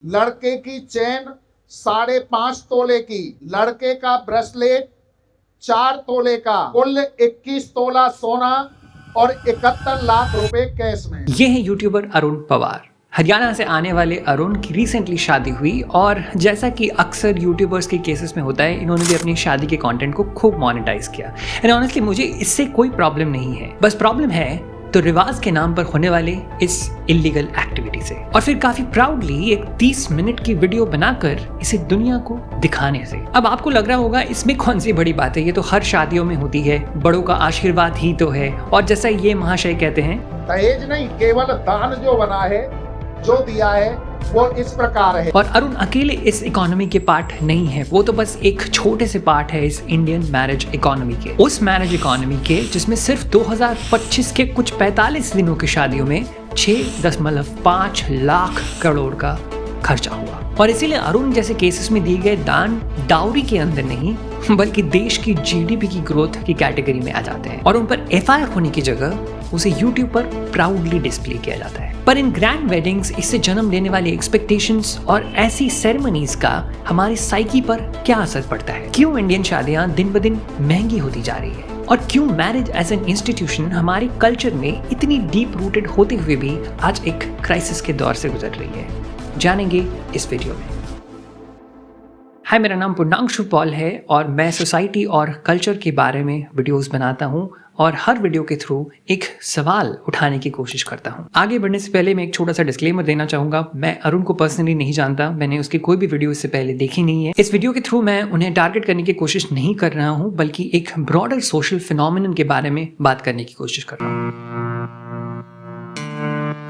लड़के की चेन 5.5 तोले की, लड़के का ब्रेसलेट 4 तोले का, कुल 21 तोला सोना और 71 लाख रुपए कैश में। ये है यूट्यूबर अरुण पवार। हरियाणा से आने वाले अरुण की रिसेंटली शादी हुई और जैसा कि अक्सर यूट्यूबर्स के केसेस में होता है, इन्होंने भी अपनी शादी के कंटेंट को खूब मोनेटाइज किया। एंड ऑनेस्टली मुझे इससे कोई प्रॉब्लम नहीं है, बस प्रॉब्लम है तो रिवाज के नाम पर होने वाले इस इलीगल एक्टिविटी से, और फिर काफी प्राउडली एक 30 मिनट की वीडियो बनाकर इसे दुनिया को दिखाने से। अब आपको लग रहा होगा इसमें कौन सी बड़ी बात है, ये तो हर शादियों में होती है, बड़ों का आशीर्वाद ही तो है। और जैसा ये महाशय कहते हैं, दहेज नहीं, केवल दान जो बना है, जो दिया है वो इस प्रकार है। और अरुण अकेले इस इकोनॉमी के पार्ट नहीं है, वो तो बस एक छोटे से पार्ट है इस इंडियन मैरिज इकोनॉमी के, उस मैरिज इकोनॉमी के जिसमें सिर्फ 2025 के कुछ 45 दिनों की शादियों में 6.5 लाख करोड़ का खर्चा हुआ। और इसीलिए अरुण जैसे केसेस में दिए गए दान डाउरी के अंदर नहीं बल्कि देश की जीडीपी की ग्रोथ की कैटेगरी में आ जाते हैं, और उन पर एफआईआर होने की जगह उसे यूट्यूब पर प्राउडली डिस्प्ले किया जाता है। पर इन ग्रैंड वेडिंग्स, इससे जन्म लेने वाली एक्सपेक्टेशंस और ऐसी सेरेमनीज का हमारी साइकी पर क्या असर पड़ता है? क्यों इंडियन शादियां दिन ब दिन महंगी होती जा रही है? और क्यों मैरिज एज एन इंस्टीट्यूशन हमारे कल्चर में इतनी डीप रूटेड होते हुए भी आज एक क्राइसिस के दौर से गुजर रही है? जानेंगे इस वीडियो में। हाय, मेरा नाम पूर्णांशु पॉल है और मैं सोसाइटी और कल्चर के बारे में वीडियोस बनाता हूं, और हर वीडियो के थ्रू एक सवाल उठाने की कोशिश करता हूं। आगे बढ़ने से पहले मैं एक छोटा सा डिस्क्लेमर देना चाहूंगा। मैं अरुण को पर्सनली नहीं जानता, मैंने उसकी कोई भी वीडियो इससे पहले देखी नहीं है। इस वीडियो के थ्रू मैं उन्हें टारगेट करने की कोशिश नहीं कर रहा हूं, बल्कि एक ब्रॉडर सोशल फिनोमिनन के बारे में बात करने की कोशिश कर रहा हूं।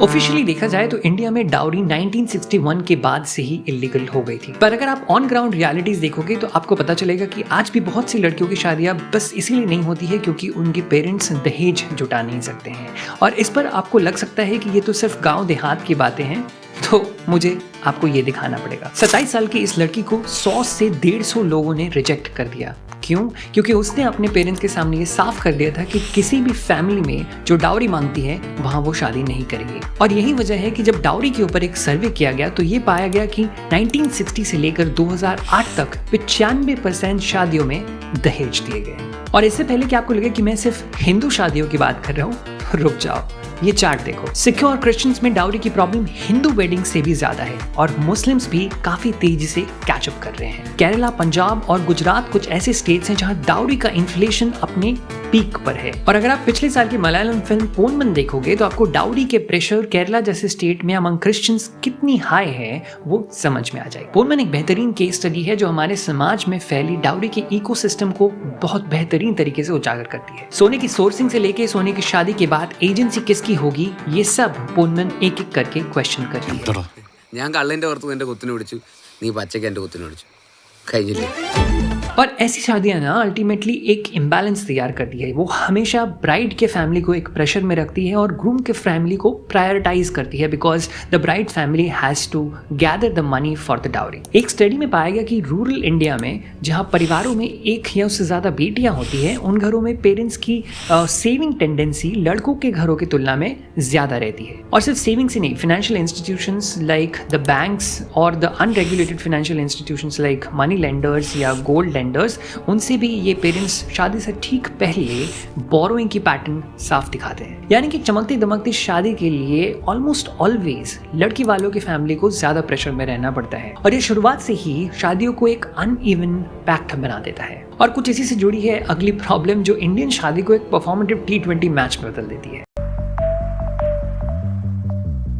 ऑफिशियली देखा जाए तो इंडिया में डाउरी 1961 के बाद से ही इलीगल हो गई थी, पर अगर आप ऑन ग्राउंड रियलिटीज देखोगे तो आपको पता चलेगा कि आज भी बहुत सी लड़कियों की शादियां बस इसीलिए नहीं होती है क्योंकि उनके पेरेंट्स दहेज जुटा नहीं सकते हैं। और इस पर आपको लग सकता है कि ये तो सिर्फ गांव देहात की बातें हैं, तो मुझे आपको ये दिखाना पड़ेगा। 27 साल की इस लड़की को 100 से 150 लोगों ने रिजेक्ट कर दिया। क्यों? क्योंकि उसने अपने पेरेंट्स के सामने ये साफ कर दिया था कि किसी भी फैमिली में जो डाउरी मांगती है वहां वो शादी नहीं करेंगे। और यही वजह है कि जब डाउरी के ऊपर एक सर्वे किया गया तो ये पाया गया कि 1960 से लेकर 2008 तक 95% शादियों में दहेज दिए गए। और इससे पहले कि आपको लगे कि मैं सिर्फ हिंदू शादियों की बात कर रहा हूँ, रुक जाओ, ये चार्ट देखो। सिख और क्रिश्चियंस में डाउरी की प्रॉब्लम हिंदू वेडिंग से भी ज्यादा है, और मुस्लिम्स भी काफी तेजी से कैचअप कर रहे हैं। केरला, पंजाब और गुजरात कुछ ऐसे स्टेट्स हैं जहां डाउरी का इन्फ्लेशन अपने पीक पर है। और अगर आप पिछले साल की मलयालम फिल्म पोनमन देखोगे तो आपको डाउरी के प्रेशर केरला जैसे स्टेट में अमंग क्रिश्चियंस कितनी हाई है वो समझ में आ जाएगी। पोनमन एक बेहतरीन केस स्टडी है जो हमारे समाज में फैली डाउरी के इकोसिस्टम को बहुत बेहतरीन तरीके से उजागर करती है। सोने की सोर्सिंग से लेके सोने की शादी के बाद एजेंसी किसकी होगी, ये सब पोनमन एक एक करके क्वेश्चन करती है। ഞാൻ കള്ളിന്റെ പുറത്ത് എന്റെ കുത്തിനെ പിടിച്ചു, നീ പച്ചയ്ക്ക് എന്റെ കുത്തിനെ പിടിച്ചു, കഴിഞ്ഞില്ലേ? और ऐसी शादियां ना अल्टीमेटली एक इम्बैलेंस तैयार करती है। वो हमेशा ब्राइड के फैमिली को एक प्रेशर में रखती है और ग्रूम के फैमिली को प्रायोरिटाइज करती है, because the bride family has to gather the money for the dowry. एक स्टडी में पाया गया कि रूरल इंडिया में जहां परिवारों में एक या उससे ज्यादा बेटियां होती हैं, उन घरों में पेरेंट्स की सेविंग टेंडेंसी लड़कों के घरों की तुलना में ज्यादा रहती है। और सिर्फ सेविंग्स ही नहीं, financial institutions like the banks और the unregulated financial institutions like money lenders या गोल्ड लेंडर्स, उनसे भी ये पेरेंट्स शादी से ठीक पहले बोरोइंग की पैटर्न साफ दिखाते हैं। यानी कि चमकती दमकती शादी के लिए ऑलमोस्ट ऑलवेज लड़की वालों की फैमिली को ज्यादा प्रेशर में रहना पड़ता है, और ये शुरुआत से ही शादियों को एक अनइवन पैक्ट बना देता है। और कुछ इसी से जुड़ी है अगली प्रॉब्लम जो इंडियन शादी को एक परफॉर्मेटिव T20 मैच में बदल देती है।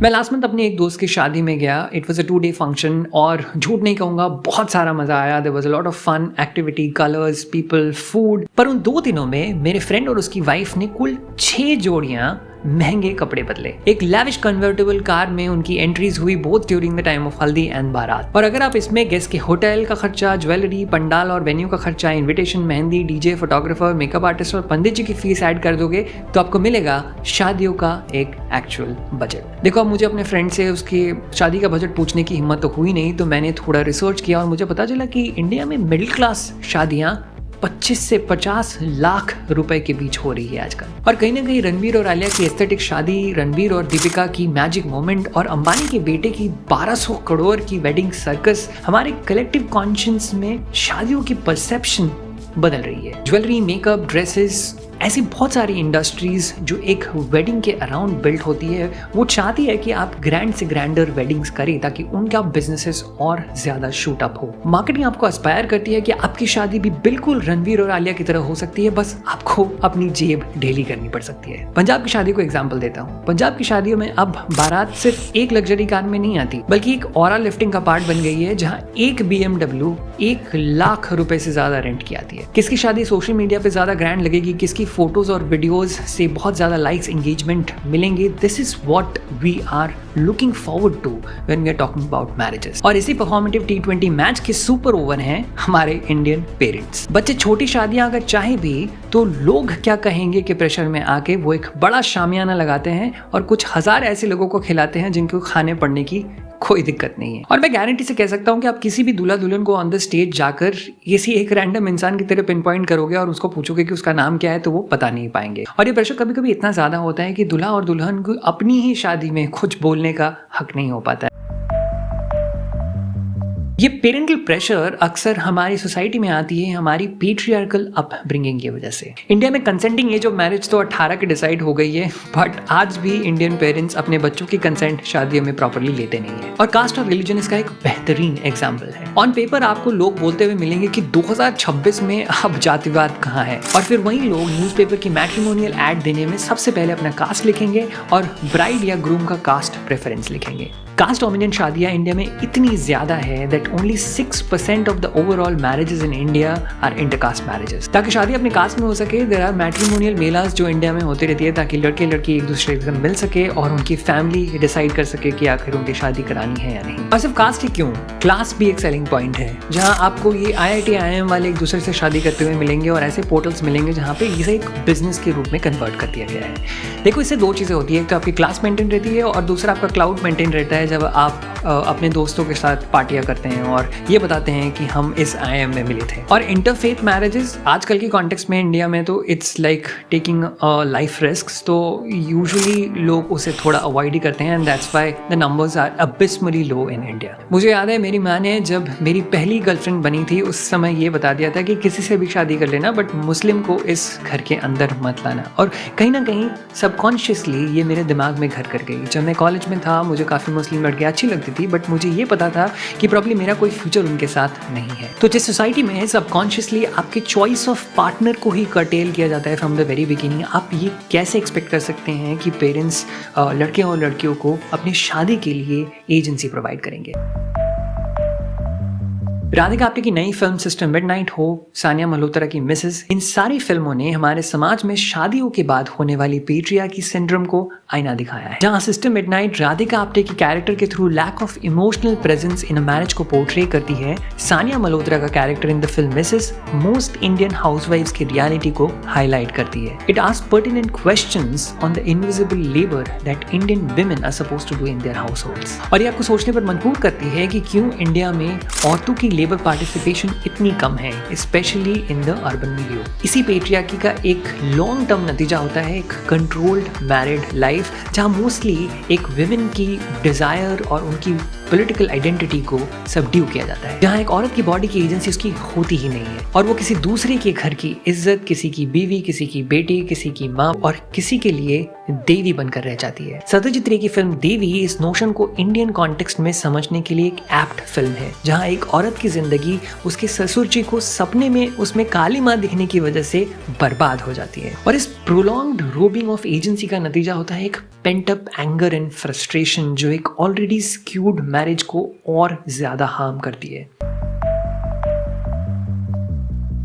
मैं लास्ट मंथ अपने एक दोस्त की शादी में गया। It was a 2-day function, और झूठ नहीं कहूँगा बहुत सारा मजा आया। There was a lot of fun, activity, colours, people, food. पर उन 2 दिनों में मेरे फ्रेंड और उसकी वाइफ ने कुल 6 जोड़ियां महंगे कपड़े बदले। एक लैविश कन्वर्टेबल कार में उनकी एंट्रीज हुई both during the time of हल्दी एंड बारात। और अगर आप इसमें गेस्ट के होटल का खर्चा, ज्वेलरी, पंडाल और वेन्यू का खर्चा, invitation, mehndi, DJ, photographer, makeup artist और पंडित जी की फीस ऐड कर दोगे तो आपको मिलेगा शादियों का एक एक्चुअल बजट। देखो, अब मुझे अपने फ्रेंड से उसकी शादी का बजट पूछने की हिम्मत तो हुई नहीं, तो मैंने थोड़ा रिसर्च किया और मुझे पता चला कि इंडिया में मिडिल क्लास शादियां 25 से 50 लाख रुपए के बीच हो रही है आजकल। और कहीं ना कहीं रणबीर और आलिया की एस्थेटिक शादी, रणबीर और दीपिका की मैजिक मोमेंट और अंबानी के बेटे की 1200 करोड़ की वेडिंग सर्कस हमारे कलेक्टिव कॉन्शियस में शादियों की परसेप्शन बदल रही है। ज्वेलरी, मेकअप, ड्रेसेस, ऐसी बहुत सारी इंडस्ट्रीज जो एक वेडिंग के अराउंड बिल्ट होती है, वो चाहती है कि आप ग्रैंड से ग्रैंडर वेडिंग्स करें ताकि उनका बिजनेसेस और ज्यादा शूट अप हो। मार्केटिंग आपको एस्पायर करती है कि आपकी शादी भी बिल्कुल रणबीर और आलिया की तरह हो सकती है, बस आपको अपनी जेब ढीली करनी पड़ सकती है। पंजाब की शादी को एग्जाम्पल देता हूँ। पंजाब की शादियों में अब बारात सिर्फ एक लग्जरी कार में नहीं आती, बल्कि एक ऑरा लिफ्टिंग का पार्ट बन गई है, जहाँ एक BMW 1 लाख रुपए से ज्यादा रेंट की आती है। किसकी शादी सोशल मीडिया पे ज्यादा ग्रैंड लगेगी, किसकी फोटोज और वीडियोस से बहुत ज्यादा लाइक्स, एंगेजमेंट मिलेंगे, this is what we are looking forward to when we are talking about marriages. और इसी परफॉर्मेटिव T20 मैच के सुपर ओवर हैं हमारे इंडियन पेरेंट्स। बच्चे छोटी शादियां अगर चाहे भी तो लोग क्या कहेंगे के प्रेशर में आके वो एक बड़ा शामियाना लगाते हैं और कुछ हजार ऐसे लोगों को खिलाते हैं जिनको खाने पड़ने की कोई दिक्कत नहीं है। और मैं गारंटी से कह सकता हूं कि आप किसी भी दूल्हा दुल्हन को ऑन द स्टेज जाकर किसी एक रैंडम इंसान की तरह पिन पॉइंट करोगे और उसको पूछोगे कि उसका नाम क्या है तो वो पता नहीं पाएंगे। और ये प्रेशर कभी कभी इतना ज्यादा होता है कि दूल्हा और दुल्हन को अपनी ही शादी में कुछ बोलने का हक नहीं हो पाता है। ये पेरेंटल प्रेशर अक्सर हमारी सोसाइटी में आती है हमारी पेट्रियार्कल अपब्रिंगिंग की वजह से। इंडिया में कंसेंटिंग एज ऑफ मैरिज तो 18 की डिसाइड हो गई है, बट आज भी इंडियन पेरेंट्स अपने बच्चों की कंसेंट शादियों में प्रॉपर्ली लेते नहीं है। और कास्ट और रिलीजन इसका एक बेहतरीन एग्जाम्पल है। ऑन पेपर आपको लोग बोलते हुए मिलेंगे कि 2026 में अब जातिवाद कहाँ है, और फिर वही लोग न्यूज़पेपर की मैट्रिमोनियल एड देने में सबसे पहले अपना कास्ट लिखेंगे और ब्राइड या ग्रूम का कास्ट प्रेफरेंस लिखेंगे। कास्ट डोमिनेंट शादियां इंडिया में इतनी ज्यादा है that only 6% of the overall marriages in India are intercaste marriages. ताकि शादी अपने कास्ट में हो सके, देयर आर मैट्रिमोनियल मेलास जो इंडिया में होती रहती है ताकि लड़के लड़की एक दूसरे से मिल सके और उनकी फैमिली डिसाइड कर सके कि आखिर उनकी शादी करानी है या नहीं। और सिर्फ कास्ट ही क्यों, क्लास भी एक सेलिंग पॉइंट है, जहां आपको ये IIT IIM वाले एक दूसरे से शादी करते हुए मिलेंगे और ऐसे पोर्टल्स मिलेंगे जहां पे इसे एक बिजनेस के रूप में कन्वर्ट कर दिया गया है। देखो, इससे दो चीजें होती है, एक तो आपकी क्लास मेंटेन रहती है और दूसरा आपका क्लाउड मेंटेन रहता है जब आप अपने दोस्तों के साथ पार्टियां करते हैं और ये बताते हैं कि हम इस IIM में मिले थे। और इंटरफेथ मैरिजेस आजकल की कॉन्टेक्स्ट में इंडिया में तो it's like taking life risks, तो यूजुअली लोग उसे थोड़ा अवॉइड ही करते हैं and that's why the numbers are abysmally low in India. मुझे याद है मेरी माँ ने जब मेरी पहली गर्लफ्रेंड बनी थी उस समय ये बता दिया था कि किसी से भी शादी कर लेना बट मुस्लिम को इस घर के अंदर मत लाना। और कहीं ना कहीं सबकॉन्शियसली ये मेरे दिमाग में घर कर गई। जब मैं कॉलेज में था मुझे काफ़ी मुस्लिम लड़कियाँ अच्छी लगती थी, बट मुझे ये पता था कि प्रॉब्लम मेरा कोई फ्यूचर उनके साथ नहीं है। तो जिस सोसाइटी में सबकॉन्शियसली आपके चॉइस ऑफ पार्टनर को ही कर्टेल किया जाता है फ्रॉम द वेरी बिगिनिंग, आप ये कैसे एक्सपेक्ट कर सकते हैं कि पेरेंट्स लड़के और लड़कियों को अपनी शादी के लिए एजेंसी प्रोवाइड करेंगे। राधिका आप्टे की नई फिल्म सिस्टर मिडनाइट हो, सानिया मल्होत्रा की मिसेस, इन सारी फिल्मों ने हमारे समाज में शादियों के बाद होने वाली पेट्रियार्की सिंड्रोम को आईना दिखाया है। जहां सिस्टर मिडनाइट राधिका आप्टे की कैरेक्टर के through lack of emotional presence in a marriage को पोर्ट्रे करती है, सानिया मल्होत्रा का character in the film Mrs most Indian हाउसवाइफ्स की रियलिटी को हाईलाइट करती है। It asks pertinent questions on the invisible labour that Indian women are supposed to do in their households. और ये आपको सोचने पर मजबूर करती है कि क्यों इंडिया में औरतों की लेबर पार्टिसिपेशन इतनी कम है, स्पेशली इन द अर्बन मिलियो। इसी पेट्रियार्की का एक लॉन्ग टर्म नतीजा होता है एक कंट्रोल्ड मैरिड लाइफ, जहां मोस्टली एक विमेन की डिजायर और उनकी पॉलिटिकल आइडेंटिटी को सबड्यू किया जाता है, जहां एक औरत की बॉडी की एजेंसी उसकी होती ही नहीं है और वो किसी दूसरे के घर की इज्जत, किसी की बीवी, किसी की बेटी, किसी की माँ और किसी के लिए देवी बनकर रह जाती है। सत्यजीत रे की फिल्म देवी इस नोशन को इंडियन कॉन्टेक्स्ट में समझने के लिए एक एप्ट फिल्म है, जहां एक औरत की जिंदगी उसके ससुर जी को सपने में उसमें काली माँ दिखने की वजह से बर्बाद हो जाती है। और इस प्रोलॉन्ग्ड रोबिंग ऑफ एजेंसी का नतीजा होता है एक pent up anger and frustration जो एक ऑलरेडी स्क्यूड मैरिज को और ज्यादा हार्म करती है।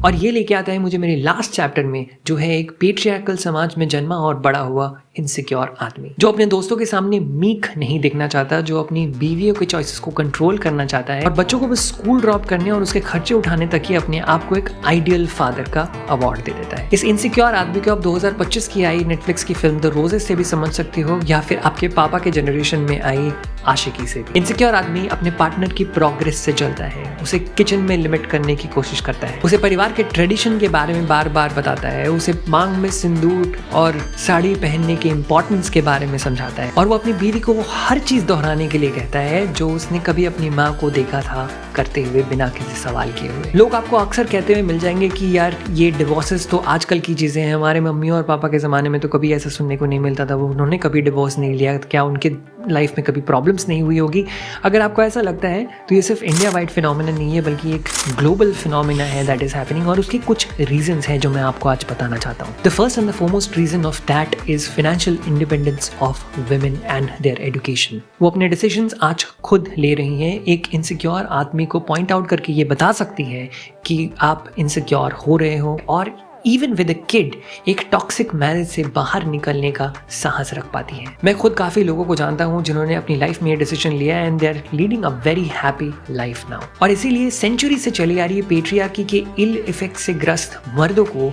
और ये लेके आता है मुझे मेरे लास्ट चैप्टर में, जो है एक पेट्रियार्कल समाज में जन्मा और बड़ा हुआ इनसिक्योर आदमी, जो अपने दोस्तों के सामने मीक नहीं दिखना चाहता, जो अपनी बीवियों के चॉइसेस को कंट्रोल करना चाहता है और बच्चों को बस स्कूल ड्रॉप करने और उसके खर्चे उठाने तक ही अपने आप को एक आइडियल फादर का अवार्ड दे देता है। इस इनसिक्योर आदमी को आप 2025 की आई नेटफ्लिक्स की फिल्म द रोजेस से भी समझ सकते हो, या फिर आपके पापा के जनरेशन में आई आशिकी से भी। इनसिक्योर आदमी अपने पार्टनर की प्रोग्रेस से जलता है, उसे किचन में लिमिट करने की कोशिश करता है, उसे परिवार के ट्रेडिशन के बारे में बार बार बताता है, उसे मांग में सिंदूर और साड़ी पहनने के इम्पोर्टेंस के बारे में समझाता है, और वो अपनी बीवी को वो हर चीज दोहराने के लिए कहता है जो उसने कभी अपनी माँ को देखा था करते हुए बिना किसी सवाल किए हुए। लोग आपको अक्सर कहते हुए मिल जाएंगे कि यार ये डिवोर्सेस तो आजकल की चीजें हैं, हमारे मम्मी और पापा के ज़माने में तो कभी ऐसा सुनने को नहीं मिलता था, वो उन्होंने कभी डिवोर्स नहीं लिया, क्या उनके लाइफ में कभी प्रॉब्लम्स नहीं हुई होगी। अगर आपको ऐसा लगता है तो ये सिर्फ इंडिया वाइड फिनोमेना नहीं है, बल्कि एक ग्लोबल फिनोमेना है दैट इज हैपनिंग, और उसके कुछ रीजंस हैं जो मैं आपको आज बताना चाहता हूँ। The first and the foremost reason of that is financial independence of women and their education. वो अपने डिसीजंस आज खुद ले रही हैं, एक इनसिक्योर आदमी को पॉइंट आउट करके ये बता सकती है कि आप इनसिक्योर हो रहे हो, और इवन विद अ किड एक टॉक्सिक मैरिज से बाहर निकलने का साहस रख पाती है। मैं खुद काफ़ी लोगों को जानता हूँ जिन्होंने अपनी लाइफ में ये डिसीजन लिया and they are leading a very happy life now. और इसीलिए सेंचुरी से चली आ रही है पेट्रियार्की के इल इफेक्ट से ग्रस्त मर्दों को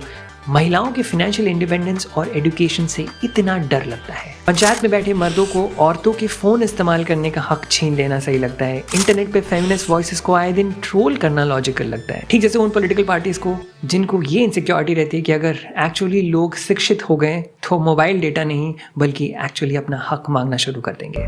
महिलाओं के फाइनेंशियल इंडिपेंडेंस और एजुकेशन से इतना डर लगता है। पंचायत में बैठे मर्दों को औरतों के फोन इस्तेमाल करने का हक छीन लेना सही लगता है। इंटरनेट पे फेमिनिस्ट वॉइसेस को आए दिन ट्रोल करना लॉजिकल लगता है, ठीक जैसे उन पॉलिटिकल पार्टीज को जिनको ये इनसिक्योरिटी रहती है कि अगर एक्चुअली लोग शिक्षित हो गए तो मोबाइल डेटा नहीं बल्कि एक्चुअली अपना हक मांगना शुरू कर देंगे।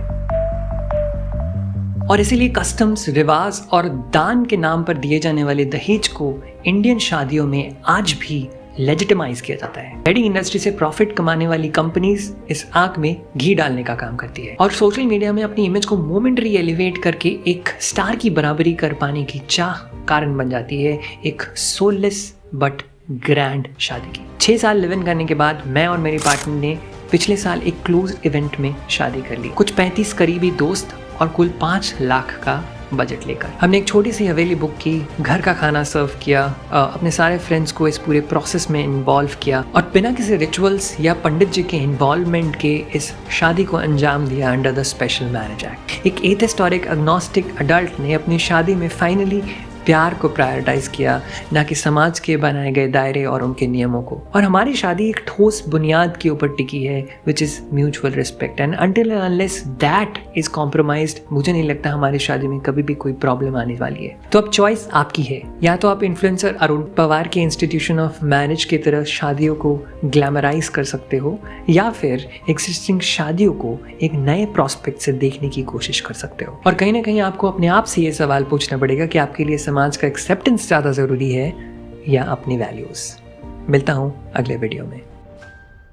और इसीलिए कस्टम्स, रिवाज और दान के नाम पर दिए जाने वाले दहेज को इंडियन शादियों में आज भी लेजिटिमाइज किया जाता है। वेडिंग इंडस्ट्री से प्रॉफिट कमाने वाली कंपनीज इस आग में घी डालने का काम करती है और सोशल मीडिया में अपनी इमेज को मोमेंटरी एलिवेट करके एक स्टार की बराबरी कर पाने की चाह कारण बन जाती है एक सोललेस बट ग्रैंड शादी की। 6 साल लिव इन करने के बाद मैं और मेरी पार्टनर ने पिछले साल एक क्लोज इवेंट में शादी कर ली। कुछ 35 करीबी दोस्त और कुल 5 लाख का बजट लेकर हमने एक छोटी सी हवेली बुक की, घर का खाना सर्व किया, अपने सारे फ्रेंड्स को इस पूरे प्रोसेस में इन्वॉल्व किया और बिना किसी रिचुअल्स या पंडित जी के इन्वॉल्वमेंट के इस शादी को अंजाम दिया under the special marriage act. एक एथिस्ट और एक एग्नोस्टिक अडल्ट ने अपनी शादी में फाइनली प्यार को प्रायोरिटाइज किया, ना कि समाज के बनाए गए दायरे और उनके नियमों को। और हमारी शादी एक ठोस बुनियाद के ऊपर टिकी है which is mutual respect and until and unless that is compromised मुझे नहीं लगता हमारी शादी में कभी भी कोई प्रॉब्लम आने वाली है। तो अब चॉइस आपकी है, या तो आप इन्फ्लुएंसर अरुण पवार के इंस्टीट्यूशन ऑफ मैरिज की तरह शादियों को ग्लैमराइज कर सकते हो, या फिर एग्जिस्टिंग शादियों को एक नए प्रोस्पेक्ट से देखने की कोशिश कर सकते हो। और कहीं ना कहीं आपको अपने आप से ये सवाल पूछना पड़ेगा कि आपके लिए समाज का एक्सेप्टेंस ज़्यादा ज़रूरी है या अपनी वैल्यूज़। मिलता हूँ अगले वीडियो में।